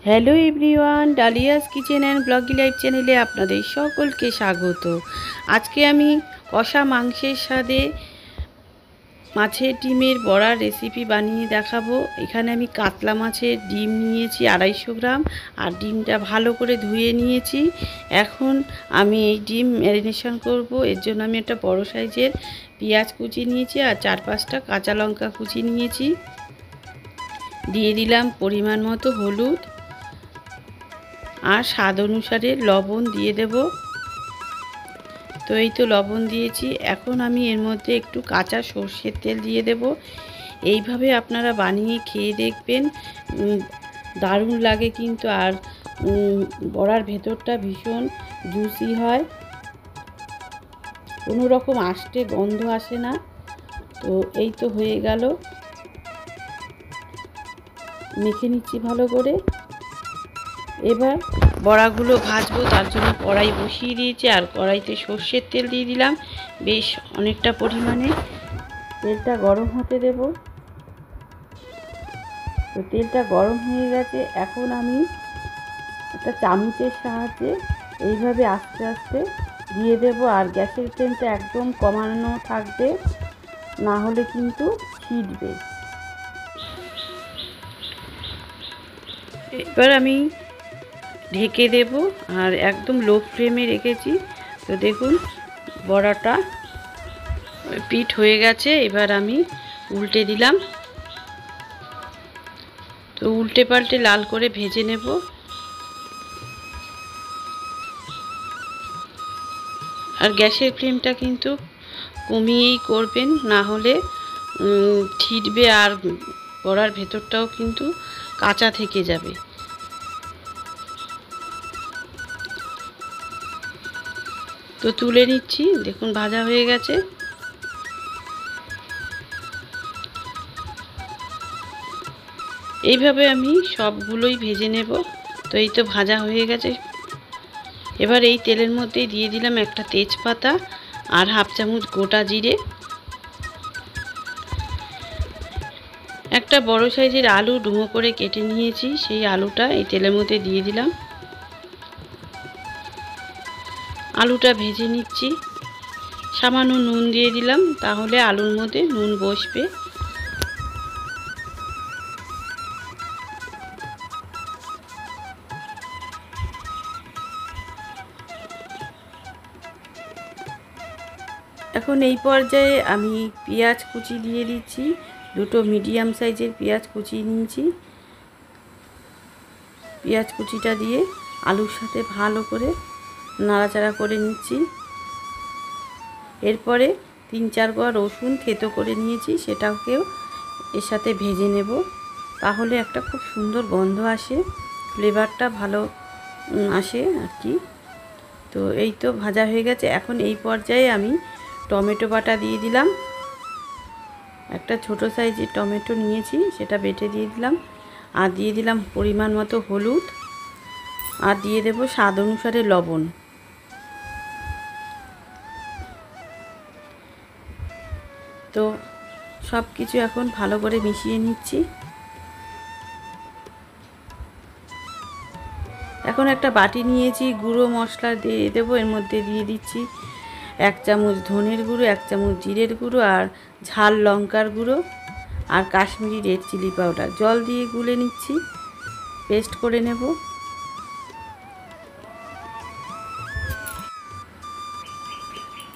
Hello everyone, Dalia's kitchen and ব্লগি life চ্যানেলে আপনাদের সকলকে স্বাগত। আজকে আমি কষা মাংসের স্বাদে মাছের ডিমের বড়ার রেসিপি বানিয়ে দেখাবো। এখানে আমি কাতলা মাছের ডিম নিয়েছি 250 গ্রাম, আর ডিমটা ভালো করে ধুয়ে নিয়েছি। এখন আমি এই ডিম ম্যারিনেশন করব। এর জন্য আমি একটা বড় সাইজের পেঁয়াজ কুচি নিয়েছি আর 4-5টা কাঁচা লঙ্কা কুচি নিয়েছি। দিয়ে দিলাম পরিমাণ মতো হলুদ আর স্বাদ অনুসারে লবণ দিয়ে দেব। তো এই তো লবণ দিয়েছি। এখন আমি এর মধ্যে একটু কাঁচা সর্ষের তেল দিয়ে দেব। এইভাবে আপনারা বানিয়ে খেয়ে দেখবেন, দারুণ লাগে কিন্তু। আর বড়ার ভেতরটা ভীষণ জুসি হয়, কোনো রকম আষ্টে গন্ধ আসে না। তো এই তো হয়ে গেল, মেখে নিচ্ছি ভালো করে। এবার বড়াগুলো ভাজবো, তার জন্য কড়াই বসিয়ে দিয়েছি আর কড়াইতে সর্ষের তেল দিয়ে দিলাম বেশ অনেকটা পরিমাণে। তেলটা গরম হতে দেব। তো তেলটা গরম হয়ে গেছে। এখন আমি একটা চামচের সাহায্যে এইভাবে আস্তে আস্তে দিয়ে দেব। আর গ্যাসের ফ্লেমটা একদম কমানো থাকবে, না হলে কিন্তু ছিটবে। এবার আমি ঢেকে দেব আর একদম লো ফ্লেমে রেখেছি। তো দেখুন বড়াটা পিঠ হয়ে গেছে। এবার আমি উল্টে দিলাম। তো উল্টে পাল্টে লাল করে ভেজে নেব। আর গ্যাসের ফ্লেমটা কিন্তু কমিয়েই করবেন, না হলে ছিটবে আর বড়ার ভেতরটাও কিন্তু কাঁচা থেকে যাবে। তো তুলে নিচ্ছি, দেখুন ভাজা হয়ে গেছে। এইভাবে আমি সবগুলোই ভেজে নেব। তো এই তো ভাজা হয়ে গেছে। এবার এই তেলের মধ্যেই দিয়ে দিলাম একটা তেজপাতা আর হাফ চামচ গোটা জিরে। একটা বড় সাইজের আলু ডুমো করে কেটে নিয়েছি, সেই আলুটা এই তেলের মধ্যে দিয়ে দিলাম। আলুটা ভেজে নিচ্ছি। সামান্য নুন দিয়ে দিলাম, তাহলে আলুর মধ্যে নুন বসবে। এখন এই পর্যায়ে আমি পেঁয়াজ কুচি দিয়ে দিচ্ছি। দুটো মিডিয়াম সাইজের পেঁয়াজ কুচি নিয়েছি। পেঁয়াজ কুচিটা দিয়ে আলুর সাথে ভালো করে নাড়াচাড়া করে নিচ্ছি। এরপরে 3-4 কোয়া রসুন থেতো করে নিয়েছি, সেটাকেও এর সাথে ভেজে নেব। তাহলে একটা খুব সুন্দর গন্ধ আসে, ফ্লেভারটা ভালো আসে আর কি। তো এই তো ভাজা হয়ে গেছে। এখন এই পর্যায়ে আমি টমেটো বাটা দিয়ে দিলাম। একটা ছোট সাইজের টমেটো নিয়েছি, সেটা বেটে দিয়ে দিলাম। আর দিয়ে দিলাম পরিমাণ মতো হলুদ, আর দিয়ে দেব স্বাদ অনুসারে লবণ। তো সব কিছু এখন ভালো করে মিশিয়ে নিচ্ছি। এখন একটা বাটি নিয়েছি, গুঁড়ো মশলা দিয়ে দেবো। এর মধ্যে দিয়ে দিচ্ছি 1 চামচ ধনের গুঁড়ো, 1 চামচ জিরের গুঁড়ো, আর ঝাল লঙ্কার গুঁড়ো, আর কাশ্মীরি রেড চিলি পাউডার। জল দিয়ে গুলে নিচ্ছি, পেস্ট করে নেব।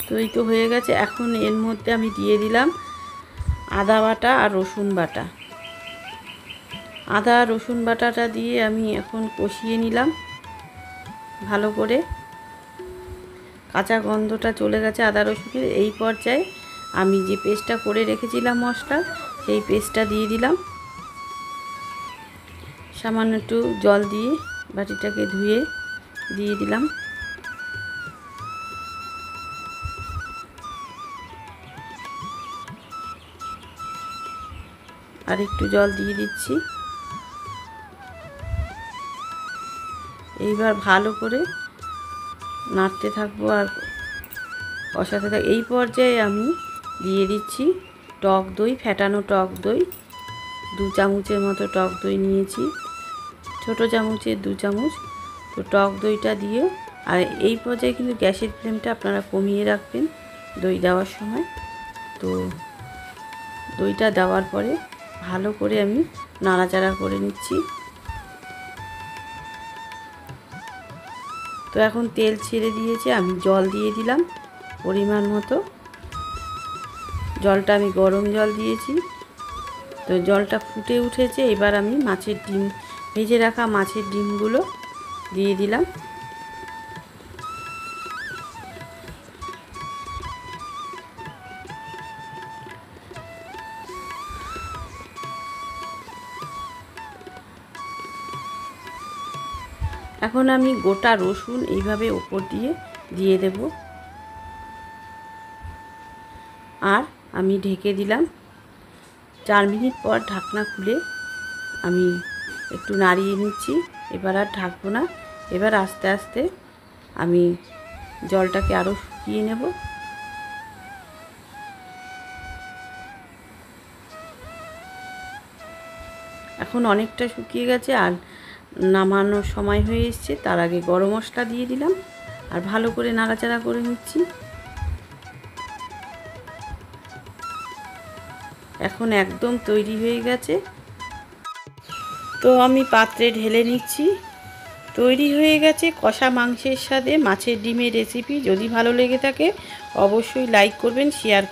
তো এই তো হয়ে গেছে। এখন এর মধ্যে আমি দিয়ে দিলাম আদা বাটা আর রসুন বাটা। আদা রসুন বাটাটা দিয়ে আমি এখন কষিয়ে নিলাম ভালো করে। কাঁচা গন্ধটা চলে গেছে আদা রসুনের। এই পর্যায়ে আমি যে পেস্টটা করে রেখেছিলাম মশলা, সেই পেস্টটা দিয়ে দিলাম। সামান্য একটু জল দিয়ে বাটিটাকে ধুয়ে দিয়ে দিলাম। আর একটু জল দিয়ে দিচ্ছি। এইবার ভালো করে নাড়তে থাকবো আর কষাতে থাকবো। এই পর্যায়ে আমি দিয়ে দিচ্ছি টক দই, ফ্যাটানো টক দই। 2 চামচের মতো টক দই নিয়েছি, ছোটো চামচের 2 চামচ। তো টক দইটা দিয়ে, আর এই পর্যায়ে কিন্তু গ্যাসের ফ্লেমটা আপনারা কমিয়ে রাখবেন দই দেওয়ার সময়। তো দইটা দেওয়ার পরে ভালো করে আমি নাড়াচাড়া করে নিচ্ছি। তো এখন তেল ছেড়ে দিয়েছে, আমি জল দিয়ে দিলাম পরিমাণ মতো। জলটা আমি গরম জল দিয়েছি। তো জলটা ফুটে উঠেছে, এবার আমি মাছের ডিম, ভেজে রাখা মাছের ডিমগুলো দিয়ে দিলাম। এখন আমি গোটা রসুন এইভাবে উপর দিয়ে দেব, আর আমি ঢেকে দিলাম। 4 মিনিট পর ঢাকনা খুলে আমি একটু নাড়িয়ে নিচ্ছি। এবার আর ঢাকবো না, এবার আস্তে আস্তে আমি জলটাকে আরও শুকিয়ে নেব। এখন অনেকটা শুকিয়ে গেছে, আর নামানোর সময় হয়ে এসছে। তার আগে গরম মশলা দিয়ে দিলাম, আর ভালো করে নাড়াচাড়া করে নিচ্ছি। এখন একদম তৈরি হয়ে গেছে। তো আমি পাত্রে ঢেলে নিচ্ছি। তৈরি হয়ে গেছে কষা মাংসের স্বাদে মাছের ডিমের রেসিপি। যদি ভালো লেগে থাকে অবশ্যই লাইক করবেন, শেয়ার